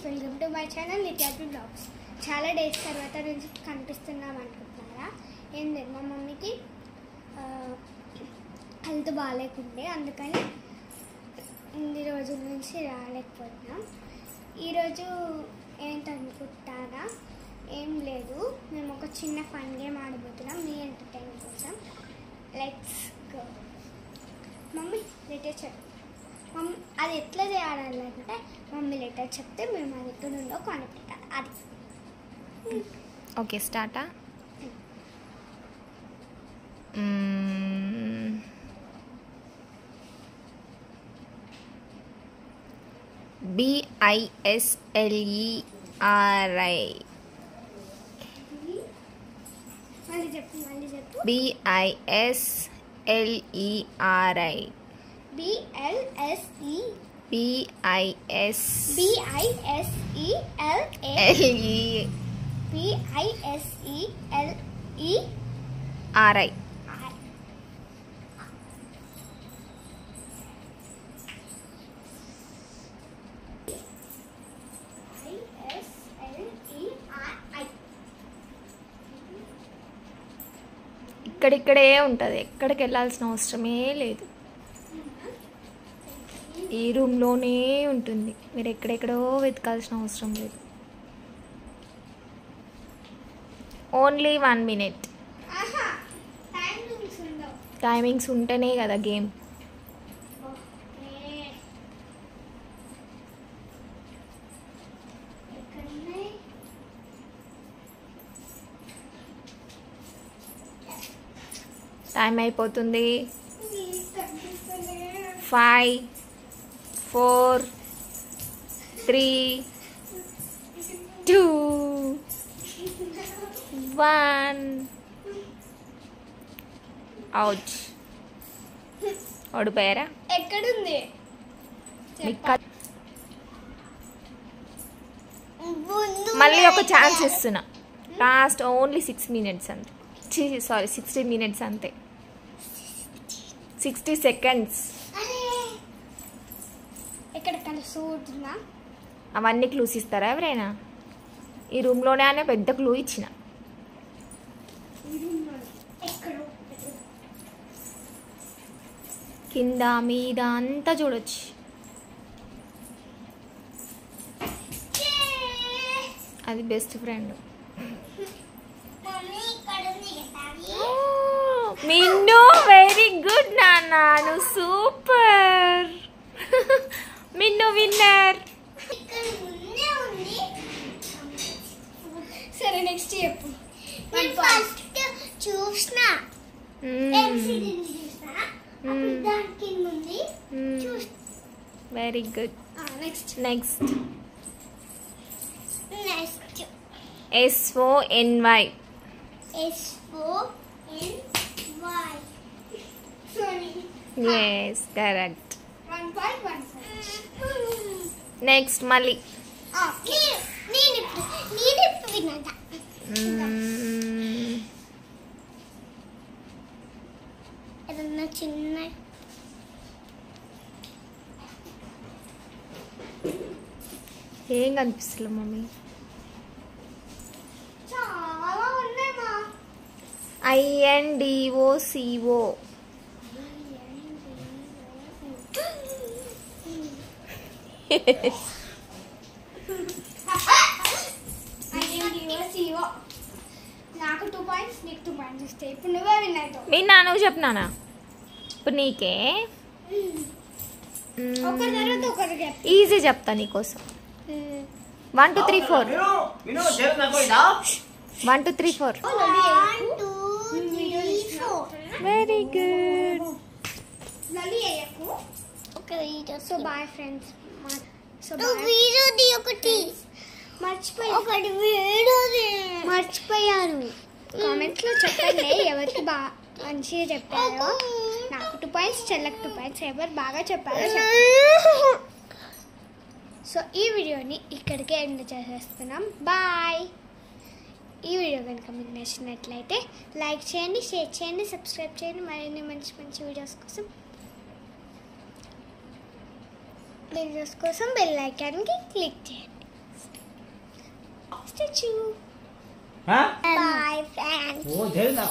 Friends, welcome to my channel Nityadri blogs. చాలా days తర్వాత నుంచి కనిపిస్తున్నాం అనుకుంటున్నారా? ఏం లేదు, మా మమ్మీకి హెల్త్ బాగాలేకుండే, అందుకని ఇన్ని రోజుల నుంచి రాలేకపోతున్నాం. ఈరోజు ఏంటనుకుంటారా? ఏం లేదు, మేము ఒక చిన్న ఫన్ గేమ్ ఆడబోతున్నాం మీ ఎంటర్టైన్మెంట్ కోసం. Let's go. మమ్మీ లెటర్ చెప్పు. మమ్మీ అది ఎట్లా చేయాలంటే మమ్మీ లెటర్ చెప్తే మేము అది ఎక్కడ ఉందో కనిపెట్టాలి. అది ఓకే, స్టార్టా? BISLERI. మళ్ళీ చెప్పు. BISLERI. BISLERI. ఇక్కడిక్కడే ఉంటుంది, ఎక్కడికి వెళ్ళాల్సిన అవసరమే లేదు. ఈ రూమ్లోనే ఉంటుంది, మీరు ఎక్కడెక్కడో వెతకాల్సిన అవసరం లేదు. Only 1 minute. టైమింగ్స్ ఉంటేనే కదా గేమ్. టైం అయిపోతుంది. 5 4 3 2 1. అవుట్. ఓడిపోయారా? ఎక్కడుంది? మళ్ళీ ఒక ఛాన్స్ ఇస్తున్నా. లాస్ట్ ఓన్లీ 6 minutes అంతే. 60 minutes అంతే. 60 seconds. ఎక్కడ కలుసుకుంటున్నా? అవన్నీ క్లూస్ ఇస్తారా ఎవరైనా? ఈ రూమ్లోనే అనే పెద్ద క్లూ ఇచ్చిన. కింద మీద అంతా చూడొచ్చు. అది బెస్ట్ ఫ్రెండ్. మిన్ను, వెరీ గుడ్ నాన్న, నువ్వు సూపర్. మిన్ను విన్నర్. సరే, నెక్స్ట్ చెప్పు. ఫస్ట్ చూసినా very good. Next SONY. Yes, correct. 1.15. Next, Mali. చిన్న ఏం కనిపిస్తుంది మమ్మీ? చాలా ఉన్నాయమ్మా. INDOCO. నాకు 2 points, నీకు 2 points ఇస్తాయి. ఇప్పుడు నువ్వే విన్ అవుతావు. మీ నాన్న చెప్పినానా? ఇప్పుడు నీకే ఒకరి తర్వాత ఒకరు చెప్పు. ఈజీ చెప్తా నీకోసం. 1 2 3 4. 1 2 3 4. Very good. So bye friends. మర్చిపోయాను. కామెంట్స్లో చెప్పండి ఎవరికి బాగా మంచిగా చెప్పారో. నాకు 2 points, చెల్లకి 2 points. ఎవరు బాగా చెప్పారో చెప్పండి. సో ఈ వీడియోని ఇక్కడికే ఎండ్ చేసేస్తున్నాం. బాయ్. ఈ వీడియో కనుక మీకు నచ్చినట్లయితే లైక్ చేయండి, షేర్ చేయండి, సబ్స్క్రైబ్ చేయండి. మరిన్ని మంచి మంచి వీడియోస్ కోసం బెల్ ఐకాన్కి క్లిక్ చేయండి. స్టాచ్యూ हाँ బాయ్ ఫ్రెండ్స్ वो दे ना